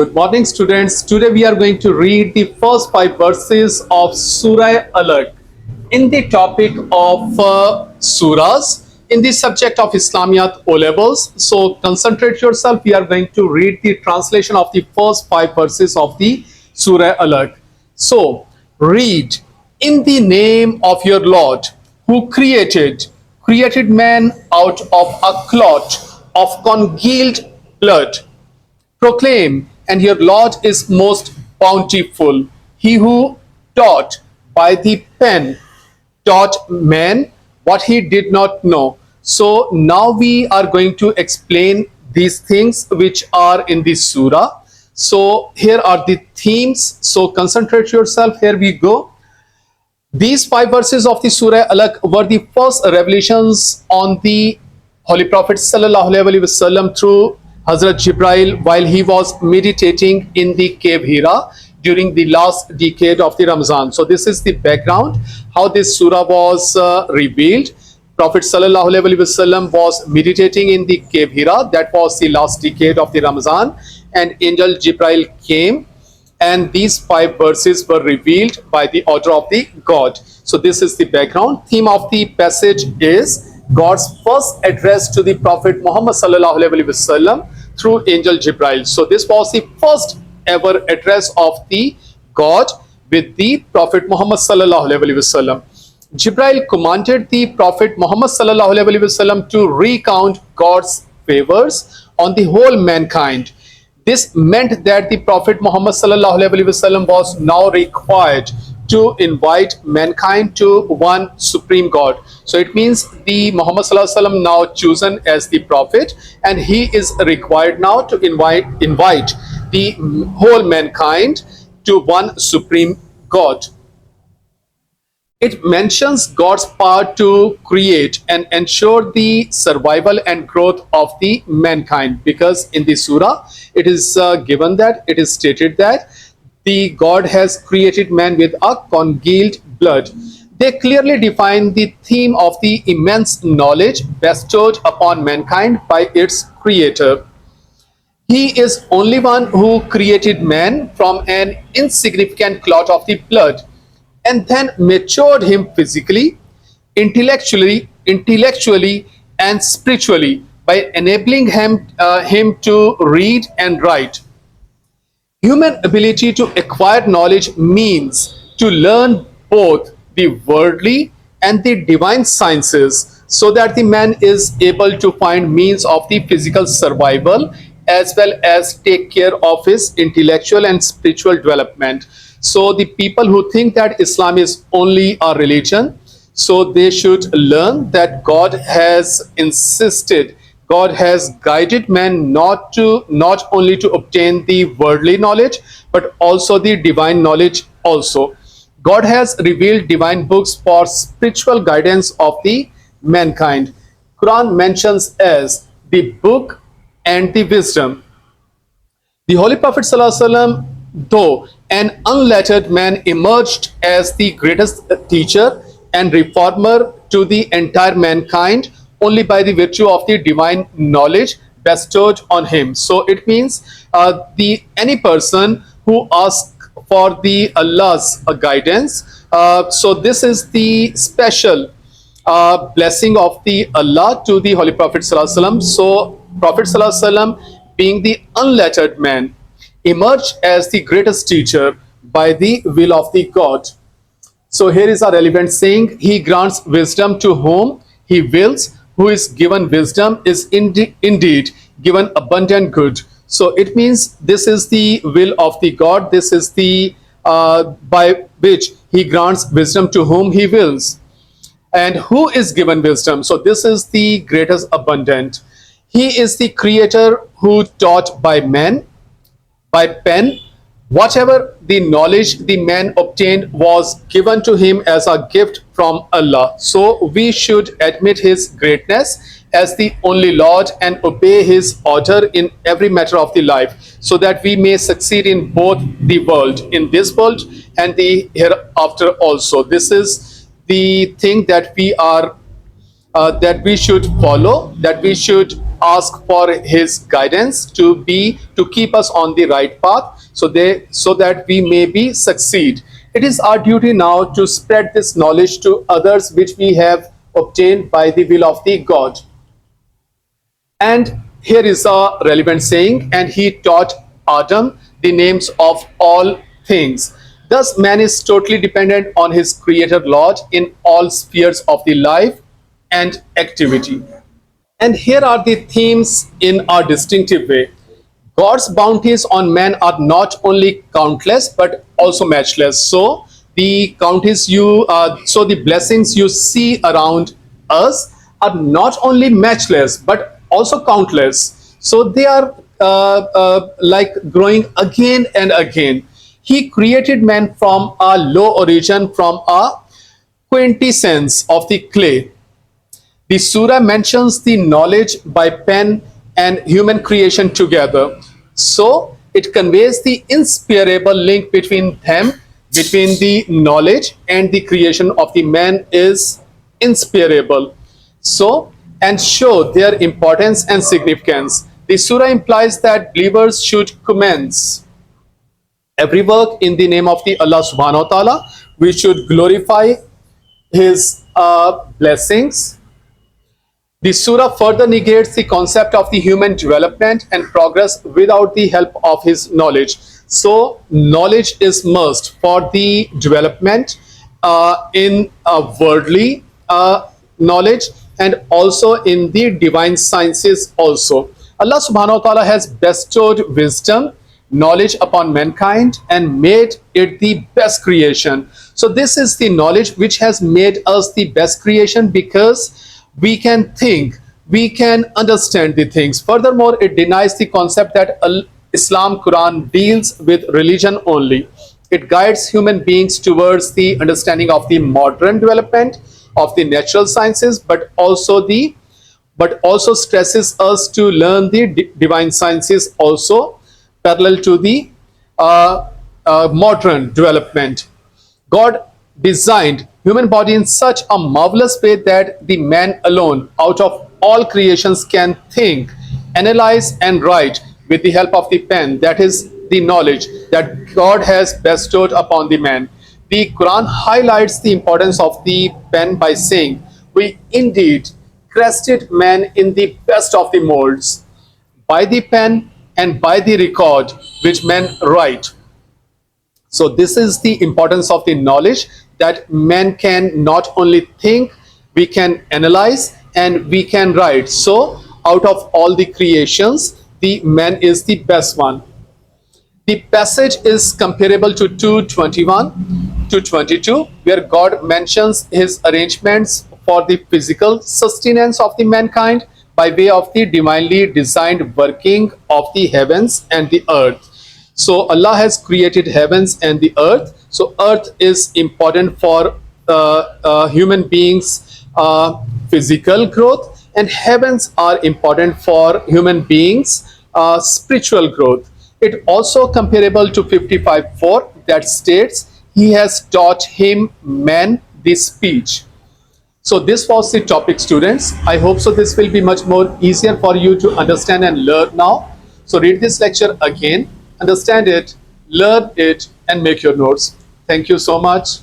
Good morning, students. Today we are going to read the first 5 verses of Surah Alaq in the topic of surahs in the subject of Islamiyat O levels. So concentrate yourself. We are going to read the translation of the first 5 verses of the Surah Alaq. So read, in the name of your Lord who created man out of a clot of congealed blood. Proclaim, and your Lord is most bountiful. He who taught by the pen taught man what he did not know. So now we are going to explain these things which are in the surah. So here are the themes. So concentrate yourself. Here we go. These 5 verses of the Surah Alaq were the first revelations on the Holy Prophet Sallallahu Alaihi Wasallam through Hazrat Jibril while he was meditating in the cave Hira during the last decade of the Ramzan. So this is the background, how this surah was revealed. Prophet Sallallahu Alaihi Wasallam was meditating in the cave Hira. That was the last decade of the Ramzan, and Angel Jibril came, and these 5 verses were revealed by the order of the God. So this is the background. Theme of the passage is God's first address to the Prophet Muhammad sallallahu alaihi wasallam through Angel Jibril. So this was the first ever address of the God with the Prophet Muhammad sallallahu alaihi wasallam. Jibril commanded the Prophet Muhammad sallallahu alaihi wasallam to recount God's favors on the whole mankind. This meant that the Prophet Muhammad sallallahu alaihi wasallam was now required to invite mankind to one supreme God. So it means the Muhammad sallallahu alaihi wasallam now chosen as the prophet, and he is required now to invite the whole mankind to one supreme God. It mentions God's power to create and ensure the survival and growth of the mankind, because in the surah it is given that it is stated that the God has created man with a congealed blood. They clearly define the theme of the immense knowledge bestowed upon mankind by its creator. He is only one who created man from an insignificant clot of the blood, and then matured him physically, intellectually, and spiritually by enabling him to read and write. Human ability to acquire knowledge means to learn both the worldly and the divine sciences, so that the man is able to find means of the physical survival as well as take care of his intellectual and spiritual development. So the people who think that Islam is only a religion, so they should learn that God has insisted, God has guided man not only to obtain the worldly knowledge, but also the divine knowledge also. God has revealed divine books for spiritual guidance of the mankind. Quran mentions as the book and the wisdom. The Holy Prophet ﷺ, though an unlettered man, emerged as the greatest teacher and reformer to the entire mankind only by the virtue of the divine knowledge bestowed on him. So it means any person who asks for the Allah's guidance, so this is the special blessing of the Allah to the Holy Prophet ﷺ. So Prophet ﷺ, being the unlettered man, emerged as the greatest teacher by the will of the God. So here is a relevant saying: he grants wisdom to whom he wills. Who is given wisdom is indeed given abundant good. So it means this is the will of the God. This is the by which he grants wisdom to whom he wills. And who is given wisdom? So this is the greatest abundant. He is the creator who taught by men, by pen. Whatever the knowledge the man obtained was given to him as a gift from Allah. So we should admit his greatness as the only Lord and obey his order in every matter of the life, so that we may succeed in both the world, in this world and the hereafter also. This is the thing that we should follow, that we should ask for his guidance to keep us on the right path, so that we may be succeed. It is our duty now to spread this knowledge to others which we have obtained by the will of the God. And here is a relevant saying, and he taught Adam the names of all things. Thus, man is totally dependent on his creator Lord in all spheres of the life and activity. And here are the themes in a distinctive way. God's bounties on man are not only countless but also matchless. So the blessings you see around us are not only matchless but also countless. So they are like growing again and again. He created man from a low origin, from a quintessence of the clay. The surah mentions the knowledge by pen and human creation together. So it conveys the inseparable link between them, between the knowledge and the creation of the man is inseparable. So, and show their importance and significance. The surah implies that believers should commence every work in the name of the Allah subhanahu wa ta'ala. We should glorify his blessings. The surah further negates the concept of the human development and progress without the help of his knowledge. So, knowledge is must for the development in worldly knowledge and also in the divine sciences also. Allah subhanahu wa ta'ala has bestowed wisdom, knowledge upon mankind and made it the best creation. So this is the knowledge which has made us the best creation, because we can think, we can understand the things. Furthermore, it denies the concept that Islam Quran deals with religion only. It guides human beings towards the understanding of the modern development of the natural sciences, but also stresses us to learn the divine sciences also parallel to the modern development. God designed human body in such a marvelous way that the man alone out of all creations can think, analyze and write with the help of the pen. That is the knowledge that God has bestowed upon the man. The Quran highlights the importance of the pen by saying, we indeed crested man in the best of the molds by the pen and by the record which men write. So this is the importance of the knowledge, that man can not only think, we can analyze and we can write. So out of all the creations, the man is the best one. The passage is comparable to 2:21 to 22, where God mentions his arrangements for the physical sustenance of the mankind by way of the divinely designed working of the heavens and the earth. So Allah has created heavens and the earth. So earth is important for human beings' physical growth, and heavens are important for human beings' spiritual growth. It also comparable to 55:4 that states, he has taught him man the speech. So this was the topic, students. I hope so this will be much more easier for you to understand and learn now. So read this lecture again, understand it, learn it and make your notes. Thank you so much.